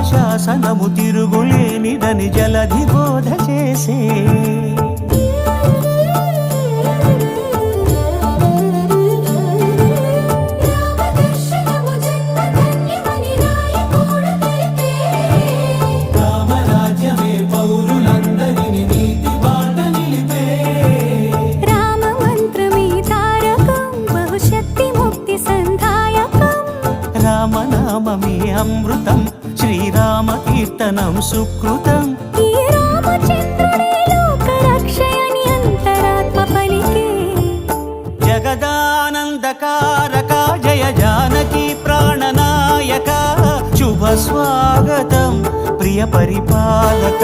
శాసనము తిరుగులేనిదని జలధి బోధ చేసే రామనామమే అమృతం శ్రీరామ కీర్తనం సుకృతం ఈ రామచంద్రుడే లోక రక్షయని అంతరాత్మ పలికే జగదానందకారక జయ జానకి ప్రాణనాయక శుభ స్వాగతం ప్రియ పరిపాలక